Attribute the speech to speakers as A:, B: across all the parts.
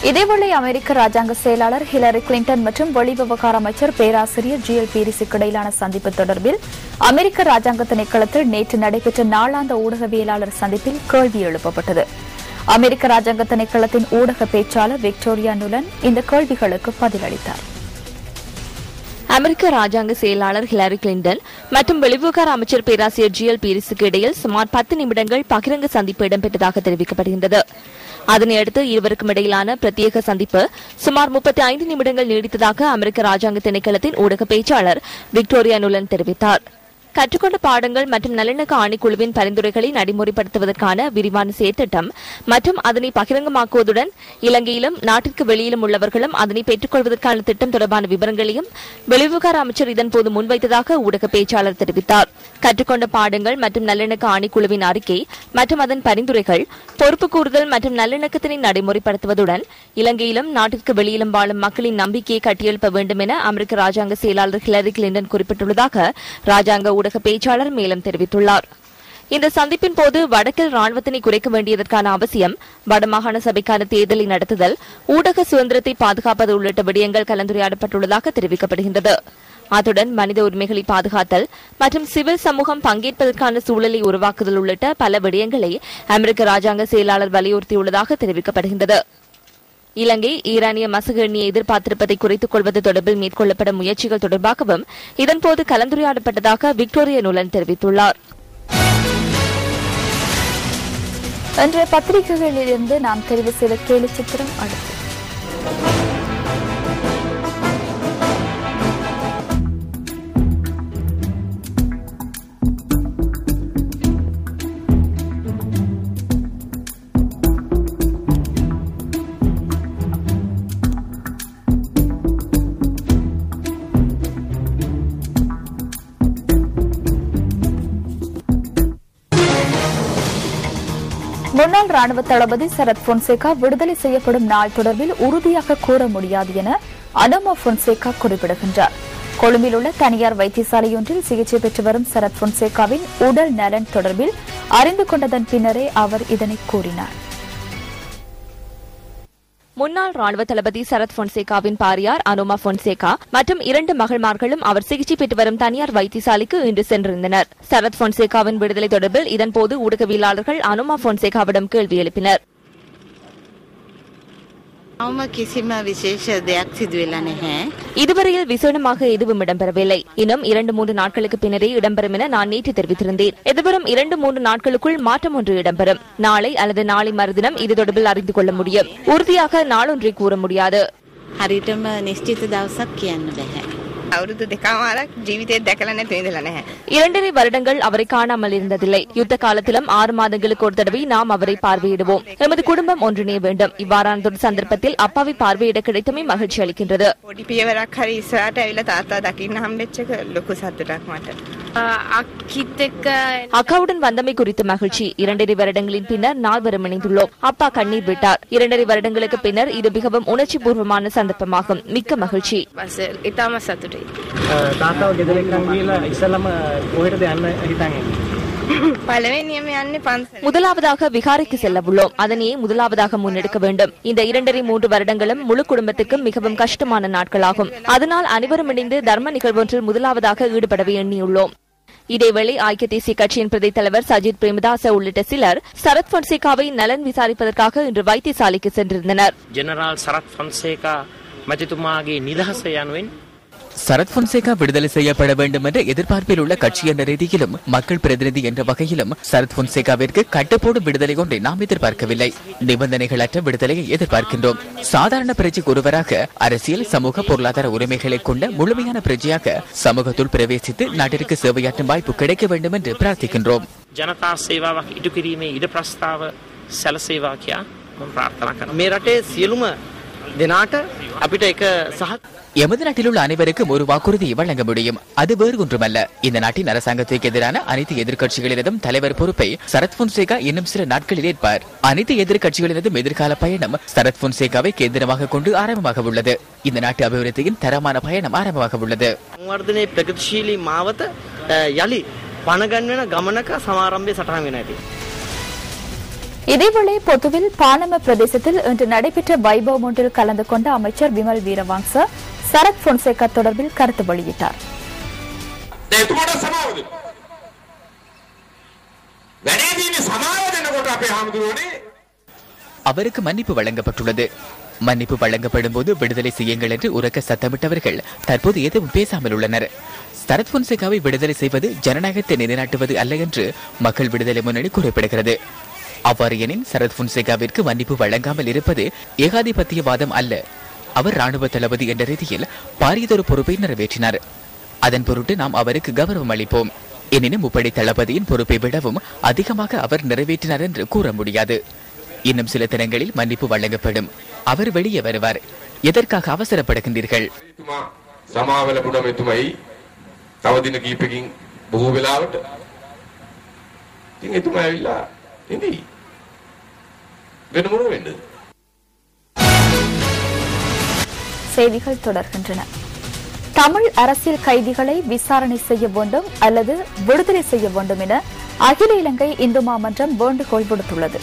A: இதேவேளை அமெரிக்க ராஜாங்க செயலாளர் ஹிலரி கிளின்டன் மற்றும் வெளிவிவகார அமைச்சர் பேராசிரியர் ஜி எல் பீரிஸுக்கு இடையிலான சந்திப்பு தொடர்பில் அமெரிக்க ராஜாங்க திணைக்களத்தில் நேற்று நடைபெற்ற நாளாந்த ஊடகவியலாளர் சந்திப்பில் கேள்வி எழுப்பப்பட்டது. அமெரிக்க ராஜாங்க திணைக்களத்தின் ஊடக பேச்சாளர் விக்டோரியா நுலன் இந்த கேள்விகளுக்கு பதிலளித்தார்.
B: அமெரிக்க ராஜாங்க செயலாளர் ஹிலரி கிளின்டன் மற்றும் வெளிவிவகார அமைச்சர் பேராசிரியர் ஜி எல் பீரிஸுக்கு இடையில் சுமார் 10 நிமிடங்கள் பகிரங்க சந்திப்பு இடம்பெற்றதாக தெரிவிக்கப்படுகின்றது. அதனையடுத்து இருவருக்கும் இடையிலான பிரத்யேக சந்திப்பு சுமார் 35 நிமிடங்கள் நீடித்ததாக அமெரிக்க ராஜாங்க திணைக்களத்தின் ஊடக பேச்சாளர் விக்டோரியா நுலன் தெரிவித்தார். கற்றுக்கொண்ட பாடங்கள் மற்றும் நல்லிணக்க ஆணைக்குழுவின் பரிந்துரைகளை நடைமுறைப்படுத்துவதற்கான விரிவான செயற்திட்டம் மற்றும் அதனை பகிரங்கமாக்குவதுடன் இலங்கையிலும் நாட்டிற்கு வெளியிலும் உள்ளவர்களும் அதனை பெற்றுக் கொள்வதற்கான திட்டம் தொடர்பான விவரங்களையும் வெளிவிவகார அமைச்சர் இதன்போது முன்வைத்ததாக ஊடக பேச்சாளர் தெரிவித்தார். கற்றுக்கொண்ட பாடங்கள் மற்றும் நல்லிணக்க ஆணைக்குழுவின் அறிக்கை மற்றும் அதன் பரிந்துரைகள் பொறுப்பு கூறுதல் மற்றும் நல்லிணக்கத்தினை நடைமுறைப்படுத்துவதுடன் இலங்கையிலும் நாட்டிற்கு வெளியிலும் வாழும் மக்களின் நம்பிக்கையை கட்டியெழுப்ப வேண்டும் என அமெரிக்க ராஜாங்க செயலாளர் ஹிலரி கிளின்டன் குறிப்பிட்டுள்ளதாக ராஜாங்க ஊடக பேச்சாளர் மேலும் தெரிவித்துள்ளார். இந்த சந்திப்பின் போது வடக்கில் ராணுவத்தினை குறைக்க வேண்டியதற்கான அவசியம், வடமாகாண சபைக்கான தேர்தலை நடத்துதல், ஊடக சுதந்திரத்தை பாதுகாப்பது உள்ளிட்ட விடயங்கள் கலந்துரையாடப்பட்டுள்ளதாக தெரிவிக்கப்படுகின்றது. அத்துடன் மனித உரிமைகளை பாதுகாத்தல் மற்றும் சிவில் சமூகம் பங்கேற்பதற்கான சூழலை உருவாக்குதல் உள்ளிட்ட பல விடயங்களை அமெரிக்க ராஜாங்க செயலாளர் வலியுறுத்தியுள்ளதாக தெரிவிக்கப்படுகின்றது. இலங்கை ஈரானிய மசகு எண்ணெயை எதிர்பார்த்திருப்பதை குறைத்துக் கொள்வது தொடர்பில் மேற்கொள்ளப்படும் முயற்சிகள் தொடர்பாகவும் இதன்போது கலந்துரையாடப்பட்டதாக விக்டோரியா நுலன் தெரிவித்துள்ளார்.
A: இன்றைய பத்திரிகைகளிலிருந்து நாம் தெரிவு செய்த கேலி சித்திரம் அடுத்து. முன்னாள் ராணுவ தளபதி சரத் பொன்சேகா விடுதலை செய்யப்படும் நாள் தொடர்பில் உறுதியாக கூற முடியாது என அனோமா பொன்சேகா குறிப்பிடுகின்றார். கொழும்பில் உள்ள தனியார் வைத்தியசாலையொன்றில் சிகிச்சை பெற்று வரும் சரத் பொன்சேகாவின் உடல் நலன் தொடர்பில் அறிந்து கொண்டதன் பின்னரே அவர் இதனை கூறினார்.
B: முன்னாள் ராணுவ தளபதி சரத் பொன்சேகாவின் பாரியார் அனோமா பொன்சேகா மற்றும் 2 மகள்மார்களும் அவர் சிகிச்சை பெற்று வரும் தனியார் வைத்தியசாலைக்கு இன்று சென்றிருந்தனர். சரத் பொன்சேகாவின் விடுதலை தொடர்பில் இதன்போது ஊடகவியலாளர்கள் அனோமா பொன்சேகாவிடம் கேள்வி எழுப்பினர். இதுவரையில் விசேடமாக எதுவும் இடம்பெறவில்லை. இன்னும் 2-3 நாட்களுக்கு பின்னரே இடம்பெறும் என நான் நேற்று தெரிவித்திருந்தேன். எதிர்வரும் 2-3 நாட்களுக்குள் மாற்றம் ஒன்று இடம்பெறும். நாளை அல்லது நாளை மறுதினம் இது தொடர்பில் அறிந்து கொள்ள முடியும். உறுதியாக நாளொன்றை கூற முடியாது.
C: අවුරුදු දෙකමාරක් ජීවිතේ දැකලා නැතුව ඉඳලා නැහැ.
B: 2.5 வருடங்கள் அவரை காணாமல் இருந்ததில்லை. யுத்த காலத்திலும் 6 மாதங்களுக்கு ஒரு தடவை நாம் அவரை பார்வையிடுவோம். எமது குடும்பம் ஒன்றிணைய வேண்டும். இவ்வாறான சந்தர்ப்பத்தில் அப்பாவை பார்வையிட கிடைத்தமே மகிழ்ச்சி அளிக்கின்றது.
C: පොඩි පියවරක් හරි ඉස්සරහට ඇවිල්ලා තාත්තා දකින්න හම්බෙච්ච එක ලොකු සතුටක් මට.
B: அக்காவுடன் வந்தமை குறித்து மகிழ்ச்சி. 2.5 வருடங்களின் பின்னர் நால்வரும் இணைந்துள்ளோம். அப்பா கண்ணீர் விட்டார். 2.5 வருடங்களுக்கு பின்னர் இது மிகவும் உணர்ச்சி பூர்வமான சந்தர்ப்பமாகும். மிக்க மகிழ்ச்சி. முதலாவதாக விகாரைக்கு செல்ல உள்ளோம். அதனையே முதலாவதாக முன்னெடுக்க வேண்டும். இந்த 2.5-3 வருடங்களும் முழு குடும்பத்துக்கும் மிகவும் கஷ்டமான நாட்களாகும். அதனால் அனைவரும் இணைந்து தர்ம நிகழ்வொன்றில் முதலாவதாக ஈடுபடவே எண்ணியுள்ளோம். இதேவேளை ஐக்கிய தேசிய கட்சியின் பிரதி தலைவர் சஜித் பிரேமதாச உள்ளிட்ட சிலர் சரத் பொன்சேகாவை நலன் விசாரிப்பதற்காக இன்று வைத்தியசாலைக்கு சென்றிருந்தனர்.
D: ஜெனரல் சரத் பொன்சேகா மஜிதுமாகி நிதஹஸ යනුවෙන්
E: சரத் பொன்சேகா விடுதலை செய்யப்பட வேண்டும் என்ற எதிர்பார்ப்பில் உள்ள கட்சி என்ற ரீதியிலும் மக்கள் பிரதிநிதி என்ற வகையிலும் சரத் பொன்சேகாவிற்கு கட்டுப்போடும் விடுதலை ஒன்றை நாம் எதிர்பார்க்கவில்லை. நிபந்தனைகளற்ற விடுதலையை எதிர்பார்க்கின்றோம். சாதாரண பிரஜைக்கு ஒருவராக அரசியல், சமூக, பொருளாதார உரிமைகளை கொண்ட முழுமையான பிரஜையாக சமூகத்துள் பிரவேசித்து நாட்டிற்கு சேவையாற்றும் வாய்ப்பு கிடைக்க வேண்டும் என்று பிரார்த்திக்கின்றோம்.
D: ஜனதா சேவாවක් ඉටු කිරීමේ ඉඩ ප්‍රස්තාව සැලසේවා කියා මම ප්‍රාර්ථනා කරනවා.
F: මේ රටේ සියලුම දෙනාට අපිට එක
E: எமது நாட்டில் உள்ள அனைவருக்கும் ஒரு வாக்குறுதியை வழங்க முடியும். அது வேறு ஒன்றுமல்ல. இந்த நாட்டின் அரசாங்கத்திற்கு எதிரான அனைத்து எதிர்க்கட்சிகளினதும் தலைவர் பொறுப்பை சரத் பொன்சேகா இன்னும் சில நாட்களில் ஏற்பார். அனைத்து எதிர்க்கட்சிகளினதும் எதிர்கால பயணம் சரத் பொன்சேகாவை கேந்திரமாக கொண்டு ஆரம்பமாக உள்ளது. இந்த நாட்டு அபிவிருத்தியின் தரமான பயணம் ஆரம்பமாக உள்ளது.
F: වර්ධනයේ ප්‍රගතිශීලී මාවත යලි පණ ගන්වන ගමනක සමාරම්භය සටහන් වෙන ඇති.
A: இதேவேளை பொத்துவில் பானம பிரதேசத்தில் இன்று நடைபெற்ற வைபவம் ஒன்றில் கலந்து கொண்ட அமைச்சர் விமல் வீரவங்ச சரத் பொன்சேகா தொடர்பில் கருத்து வெளியிட்டார்.
E: அவருக்கு மன்னிப்பு வழங்கப்பட்டுள்ளது. மன்னிப்பு வழங்கப்படும் போது விடுதலை செய்யுங்கள் என்று உரக்க சத்தமிட்டவர்கள் தற்போது எதுவும் பேசாமல் உள்ளனர். சரத் பொன்சேகாவை விடுதலை செய்வது ஜனநாயகத்தை நிலைநாட்டுவது அல்ல என்று மக்கள் விடுதலை முன்னணி குறிப்பிடுகிறது. அவ்வாறு எனின் சரத் பொன்சேகாவிற்கு மன்னிப்பு வழங்காமல் இருப்பது ஏகாதிபத்தியவாதம் அல்ல. அவர் ராணுவ தளபதி என்ற ரீதியில் பாரியதொரு பொறுப்பை நிறைவேற்றினார். அதன் பொருட்டு நாம் அவருக்கு கௌரவம் அளிப்போம். எனினும் முப்படை தளபதியின் பொறுப்பை விடவும் அதிகமாக அவர் நிறைவேற்றினார் என்று கூற முடியாது. இன்னும் சில தினங்களில் மன்னிப்பு வழங்கப்படும். அவர் வெளியே வருவார். எதற்காக அவசரப்படுகின்றீர்கள்?
A: செய்திகள் தொடர்கின்றன. தமிழ் அரசியல் கைதிகளை விசாரணை செய்ய வேண்டும் அல்லது விடுதலை செய்ய வேண்டும் என அகில இலங்கை இந்து மாமன்றம் வேண்டுகோள் விடுத்துள்ளது.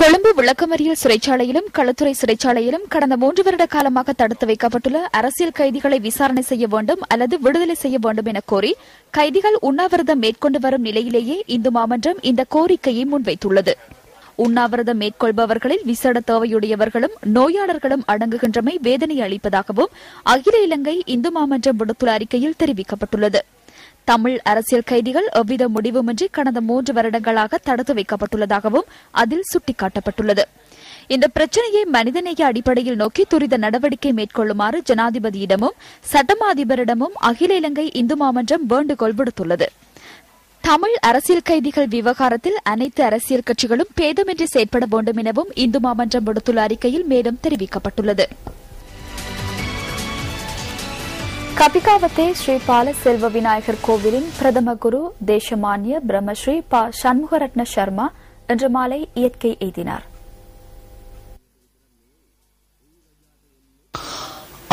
A: கொழும்பு விளக்கமறியல் சிறைச்சாலையிலும் களுத்துறை சிறைச்சாலையிலும் கடந்த 3 வருட காலமாக தடுத்து வைக்கப்பட்டுள்ள அரசியல் கைதிகளை விசாரணை செய்ய வேண்டும் அல்லது விடுதலை செய்ய வேண்டும் என கோரி கைதிகள் உண்ணாவிரதம் மேற்கொண்டு வரும் நிலையிலேயே இந்து மாமன்றம் இந்த கோரிக்கையை முன்வைத்துள்ளது. உண்ணாவிரதம் மேற்கொள்பவர்களில் விசேட தேவையுடையவர்களும் நோயாளர்களும் அடங்குகின்றமை வேதனை அளிப்பதாகவும் அகில இலங்கை இந்து மாமன்றம் விடுத்துள்ள அறிக்கையில் தெரிவிக்கப்பட்டுள்ளது. தமிழ் அரசியல் கைதிகள் எவ்வித முடிவுமின்றி கடந்த 3 வருடங்களாக தடுத்து வைக்கப்பட்டுள்ளதாகவும் அதில் சுட்டிக்காட்டப்பட்டுள்ளது. இந்த பிரச்சினையை மனிதநேய அடிப்படையில் நோக்கி துரித நடவடிக்கை மேற்கொள்ளுமாறு ஜனாதிபதியிடமும் சட்டமா அதிபரிடமும் அகில இலங்கை இந்து மாமன்றம் வேண்டுகோள் விடுத்துள்ளது. தமிழ் அரசியல் கைதிகள் விவகாரத்தில் அனைத்து அரசியல் கட்சிகளும் பேதமின்றி செயற்பட வேண்டும் எனவும் இந்து மாமன்றம் விடுத்துள்ள அறிக்கையில் மேலும் தெரிவிக்கப்பட்டுள்ளது. கபிகாவத்தே ஸ்ரீ பால செல்வ விநாயகர் கோவிலின் பிரதம குரு தேசமானிய பிரம்மஸ்ரீ ப சண்முகரட்ன சர்மா இன்று மாலை இயற்கை எய்தினார்.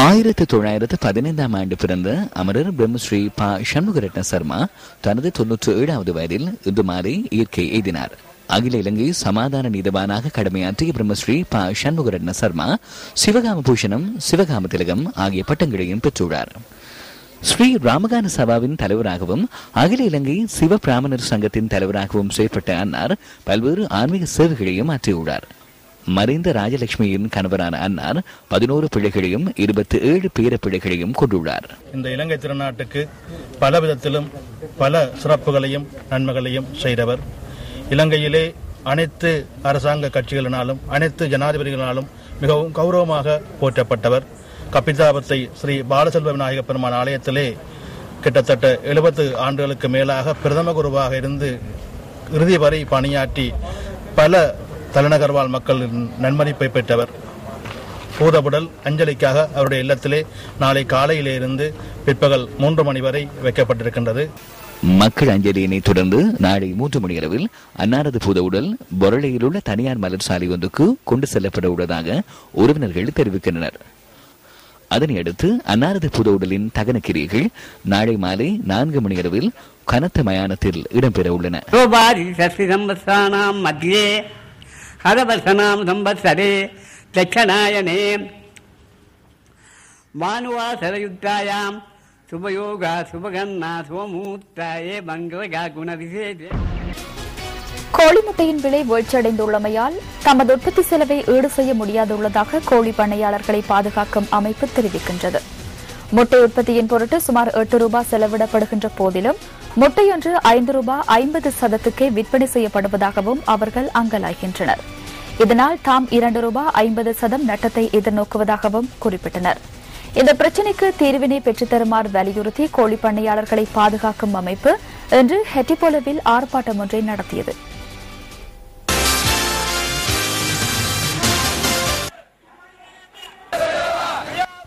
G: 1915ஆம் ஆண்டு பிறந்த அமரர் பிரம்மஸ்ரீ ப சண்முகரட்ன சர்மா தனது 97வது வயதில் இன்று மாலை இயற்கை எய்தினார். அகில இலங்கை சமாதான நீதவானாக கடமையாற்றிய பிரம்மஸ்ரீ ப சண்முகரட்ன சர்மா சிவகாம பூஷணம், சிவகாம திலகம் ஆகிய பட்டங்களையும் பெற்றுள்ளார். ஸ்ரீ ராமகான சபாவின் தலைவராகவும் அகில இலங்கை சிவ பிராமணர் சங்கத்தின் தலைவராகவும் செயற்பட்ட அன்னார் பல்வேறு ஆன்மீக சேவைகளையும் ஆற்றியுள்ளார். மறைந்த ராஜலட்சுமியின் கணவரான அன்னார் 11 பிள்ளைகளையும் 27 பேர பிள்ளைகளையும் கொண்டுள்ளார்.
H: இந்த இலங்கை திருநாட்டுக்கு பல விதத்திலும் பல சிறப்புகளையும் நன்மைகளையும் செய்தவர். இலங்கையிலே அனைத்து அரசாங்க கட்சிகளினாலும் அனைத்து ஜனாதிபதிகளினாலும் மிகவும் கௌரவமாக போற்றப்பட்டவர். கபிதாபத்தை ஸ்ரீ பாலசெல்வ விநாயகப் பெருமான் ஆலயத்திலே கிட்டத்தட்ட 70 ஆண்டுகளுக்கு மேலாக பிரதம குருவாக இருந்து இறுதி வரை பணியாற்றி பல தலைநகர்வாழ் மக்களின் நன்மதிப்பை பெற்றவர். பூதவுடல் அஞ்சலிக்காக அவருடைய இல்லத்திலே நாளை காலையிலே இருந்து பிற்பகல் 3 மணி வரை வைக்கப்பட்டிருக்கின்றது.
G: மக்கள் அஞ்சலியினை தொடர்ந்து நாளை 3 மணி அளவில் அன்னாரது பூதவுடல் பொருளையில் உள்ள தனியார் மலர் சாலை ஒன்றுக்கு கொண்டு செல்லப்பட உள்ளதாக உறவினர்கள் தெரிவிக்கின்றனர். அதனையடுத்து அன்னாரது பூதவுடலின் தகனக்கிரியைகள் நாளை மாலை 4 மணி அளவில் கனத்த மயானத்தில் இடம்பெற உள்ளன.
I: ஹரவசனாம் சம்பத்சரே தட்சணாயனே மானுவாசரயுத்தாயாம் சுபயோகா சுபகன்னா சுபமூர்த்தாயே மங்களகா குணவிசேஷே.
A: கோழி முட்டையின் விலை வீழ்ச்சியடைந்துள்ளமையால் தமது உற்பத்தி செலவை ஈடு செய்ய முடியாதுள்ளதாக கோழி பண்ணையாளர்களை பாதுகாக்கும் அமைப்பு தெரிவிக்கின்றது. முட்டை உற்பத்தியின் பொருட்டு சுமார் 8 ரூபாய் செலவிடப்படுகின்ற போதிலும் முட்டையொன்று 5 ரூபாய் 50 சதத்துக்கே விற்பனை செய்யப்படுவதாகவும் அவர்கள் அங்கலாய்கின்றனர். இதனால் தாம் 2 ரூபாய் 50 சதம் நட்டத்தை எதிர்நோக்குவதாகவும் குறிப்பிட்டனர். இந்த பிரச்சினைக்கு தீர்வினை பெற்றுத்தருமாறு வலியுறுத்தி கோழி பண்ணையாளர்களை பாதுகாக்கும் அமைப்பு இன்று ஹெட்டிபோலவில் ஆர்ப்பாட்டம் ஒன்றை நடத்தியது.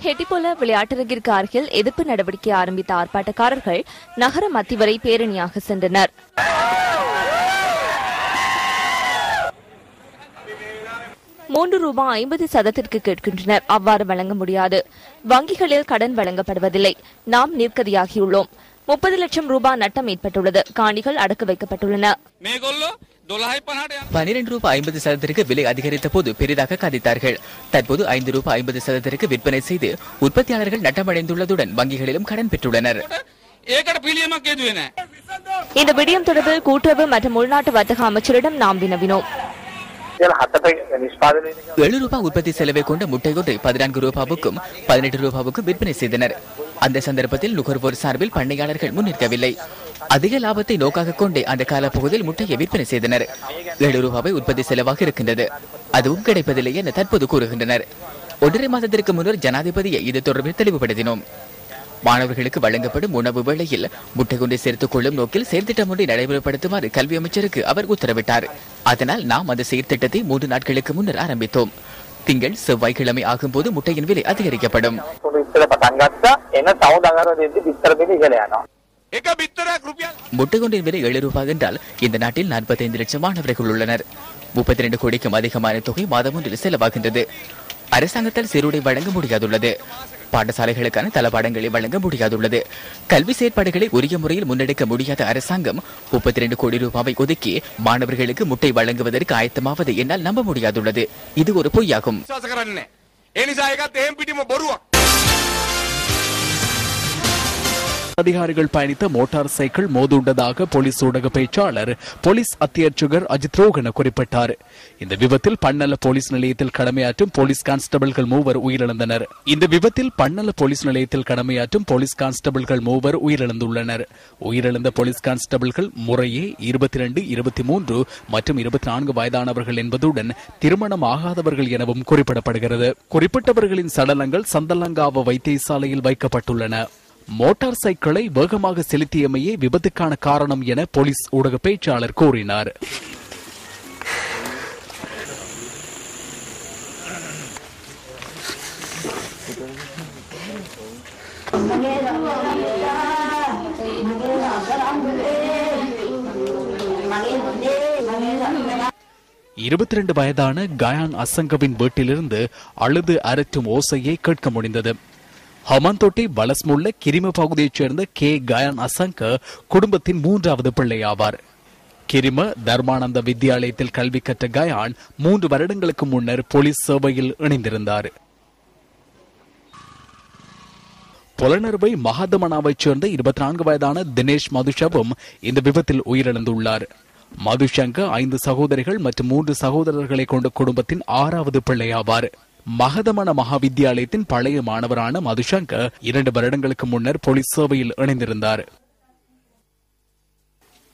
B: ஹெட்டிபோல விளையாட்டரங்கிற்கு அருகில் எதிர்ப்பு நடவடிக்கை ஆரம்பித்த ஆர்ப்பாட்டக்காரர்கள் நகர மத்தி வரை பேரணியாக சென்றனர். ₹3.50 கேட்கின்றனர். அவ்வாறு வழங்க முடியாது. வங்கிகளில் கடன் வழங்கப்படுவதில்லை. நாம் நிற்கதியாகியுள்ளோம். 30 லட்சம் ரூபாய் நட்டம் ஏற்பட்டுள்ளது. காணிகள் அடக்கு வைக்கப்பட்டுள்ளன.
E: 12 ரூபாய் 50 சதத்திற்கு விலை அதிகரித்த போது பெரிதாக கதித்தார்கள். தற்போது 5 ரூபாய் 50 சதத்திற்கு விற்பனை செய்து உற்பத்தியாளர்கள் நட்டமடைந்துள்ளதுடன் வங்கிகளிலும் கடன் பெற்றுள்ளனர்.
B: இந்த விடயம் தொடர்பில் கூட்டுறவு மற்றும் உள்நாட்டு வர்த்தக அமைச்சரிடம் நாம் வினவினோம்.
E: 7 ரூபாய் உற்பத்தி செலவை கொண்ட முட்டை ஒன்றை 14 ரூபாவுக்கும் 18 ரூபாவுக்கும் விற்பனை செய்தனர். அந்த சந்தர்ப்பத்தில் நுகர்வோர் சார்பில் பண்ணையாளர்கள் முன்னிற்கவில்லை. அதிக லாபத்தை நோக்காக கொண்டே அந்த காலப்பகுதியில் முட்டையை விற்பனை செய்தனர். 7 ரூபாய் உற்பத்தி செலவாக இருக்கின்றது, அதுவும் கிடைப்பதில்லை என தற்போது கூறுகின்றனர். 1.5 மாதத்திற்கு முன்னர் ஜனாதிபதியை இது தொடர்பில் தெளிவுபடுத்தினோம். மாணவர்களுக்கு வழங்கப்படும் உணவு வேளையில் முட்டை கொண்டை சேர்த்துக் கொள்ளும் நோக்கில் செயற்திட்டம் ஒன்றை நடைமுறைப்படுத்துமாறு கல்வி அமைச்சருக்கு அவர் உத்தரவிட்டார். அதனால் நாம் அந்த செயற்திட்டத்தை 3 நாட்களுக்கு முன்னர் ஆரம்பித்தோம். திங்கள் செவ்வாய்க்கிழமை ஆகும்போது முட்டையின் விலை அதிகரிக்கப்படும். முட்டை கொண்டின் விலை 7 ரூபாய் என்றால் இந்த நாட்டில் 45 லட்சம் மாணவர்கள் உள்ளனர். 32 கோடிக்கும் அதிகமான தொகை மாதம் ஒன்றில் செலவாகின்றது. அரசாங்கத்தால் சீருடை வழங்க முடியாதுள்ளது. பாடசாலைகளுக்கான தளபாடங்களை வழங்க முடியாதுள்ளது. கல்வி செயற்பாடுகளை உரிய முறையில் முன்னெடுக்க முடியாத அரசாங்கம் 32 கோடி ரூபாவை ஒதுக்கி மாணவர்களுக்கு முட்டை வழங்குவதற்கு ஆயத்தமாவது என்னால் நம்ப முடியாதுள்ளது. இது ஒரு பொய்யாகும்.
J: அதிகாரிகள் பயணித்த மோட்டார் சைக்கிள் மோதுண்டதாக போலீஸ் ஊடக பேச்சாளர் போலீஸ் அத்தியட்சகர் அஜித் ரோகன குறிப்பிட்டார். இந்த விபத்தில் பன்னல போலீஸ் நிலையத்தில் கடமையாற்றும் போலீஸ் கான்ஸ்டபிள்கள் 3 உயிரிழந்தனர். உயிரிழந்த போலீஸ் கான்ஸ்டபிள்கள் முறையே 22, 23 மற்றும் 24 வயதானவர்கள் என்பதுடன் திருமணம் ஆகாதவர்கள் எனவும் குறிப்பிடப்படுகிறது. குறிப்பிட்டவர்களின் சடலங்கள் சந்தலங்காவ வைத்தியசாலையில் வைக்கப்பட்டுள்ளன. மோட்டார் சைக்கிளை வேகமாக செலுத்தியமையே விபத்துக்கான காரணம் என போலீஸ் ஊடக பேச்சாளர் கூறினார். இருபத்தி வயதான கயான் அசங்கவின் வீட்டிலிருந்து அழுது அரற்றும் ஓசையை கேட்க முடிந்தது. ஹமாந்தோட்டி பலஸ்முள்ள கிரிம பகுதியைச் சேர்ந்த கே கயான் அசங்க குடும்பத்தின் 3வது பிள்ளை ஆவார். கிரிம தர்மானந்த வித்யாலயத்தில் கல்வி கற்ற கயான் 3 வருடங்களுக்கு முன்னர் போலீஸ் சேவையில் இணைந்திருந்தார். புலனறுவை மகாதமனாவைச் சேர்ந்த 24 வயதான தினேஷ் மதுஷவும் இந்த விபத்தில் உயிரிழந்துள்ளார். மதுஷங்க 5 சகோதரிகள் மற்றும் 3 சகோதரர்களை கொண்ட குடும்பத்தின் 6வது பிள்ளை ஆவார். மகதமன மகாவித்யாலயத்தின் பழைய மாணவரான மதுஷங்க 2 வருடங்களுக்கு முன்னர் போலீஸ் சேவையில் இணைந்திருந்தார்.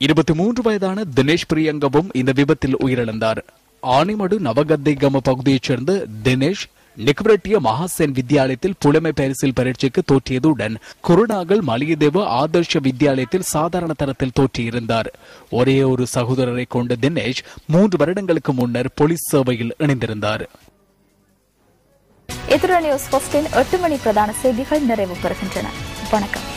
J: 23 வயதான தினேஷ் பிரியங்கவும் இந்த விபத்தில் உயிரிழந்தார். ஆனிமடு நவகத்தைகம பகுதியைச் சேர்ந்த தினேஷ் நிக்வரட்டிய மகாசேன் வித்யாலயத்தில் புலமை பரிசில் பரீட்சைக்கு தோற்றியதுடன் குருநாகல் மலியதேவ ஆதர்ஷ வித்யாலயத்தில் சாதாரண தரத்தில் தோற்றியிருந்தார். ஒரே ஒரு சகோதரரை கொண்ட தினேஷ் 3 வருடங்களுக்கு முன்னர் போலீஸ் சேவையில் இணைந்திருந்தார்.
A: இத்துடன் நியூஸ் 8 மணி பிரதான செய்திகள் நிறைவு பெறுகின்றன. வணக்கம்.